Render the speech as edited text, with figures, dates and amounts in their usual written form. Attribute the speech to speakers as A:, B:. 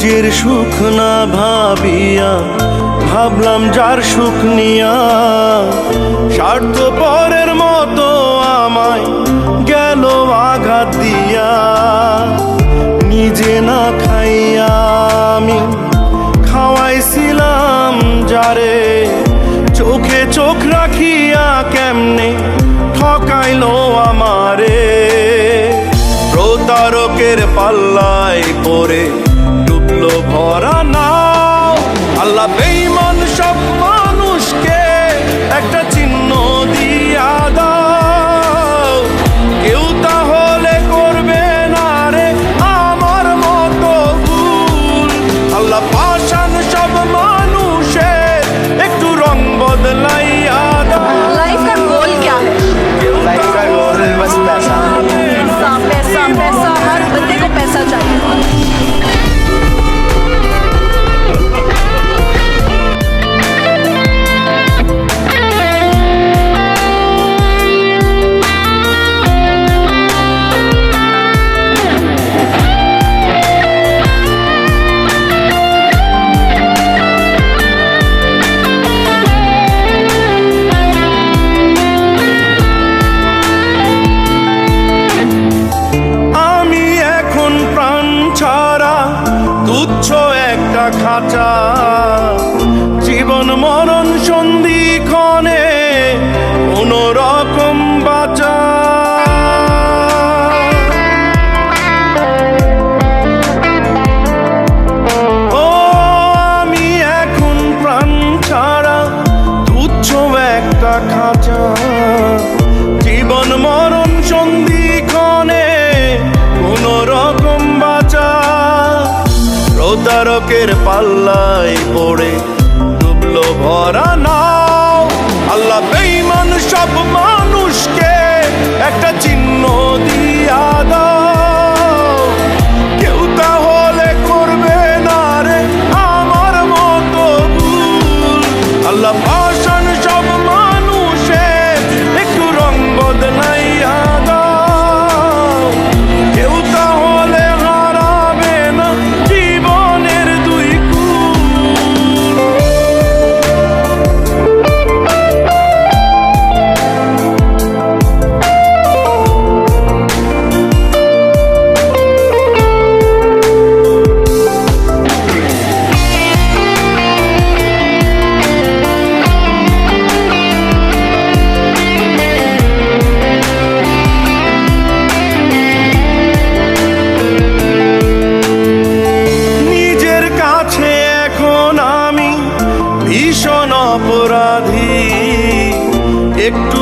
A: নিজের সুখ না ভাবিয়া ভাবলাম যার সুখ নিয়া, স্বার্থপরের মতো আমায় গেল আঘাত দিয়া। নিজে না খাইয়া আমি খাওয়াইছিলাম যারে, চোখে চোখ রাখিয়া কেমনে ঠকাইলো আমারে। প্রতারকের পাল্লায় পড়ে ডুবলো ভরা নাও। আল্লাহ বেঈমান সব মানুষকে একটা চিহ্ন দিয়া দাও, কেউ তাহলে করবে না রে আমার মতো ভুল। আল্লাহ পাষাণ সব মানুষের একটু রং বদলাইয়া দাও।
B: लाइफ का गोल क्या है?
C: लाइफ का गोल बस पैसा।
B: पैसा पैसा पैसा, हर बंदे को पैसा चाहिए।
A: তুচ্ছ একটা খাঁচা, জীবন মরণ সন্ধিক্ষণে কোনো রকম বাঁচা। ও আমি এখন প্রাণ ছাড়া, তুচ্ছ একটা খাঁচা, জীবন মরণ সন্ধিক্ষণে কোনো রকম বাঁচা। প্রতারকের পাল্লায় পড়ে ডুবলো ভরা নাও। আল্লাহ বেঈমান সব মানুষকে একটা চিহ্ন দিয়া দাও, কেউ তাহলে করবে না রে আমার মতো ভুল। আল্লাহ পাষাণ সব মানুষের একটু রং বদলাইয়া দাও, কেউ তাহলে হারাবে না জীবনের দুই কুল। নিজের কাছে এখন আমি ভীষণ অপরাধী, একটু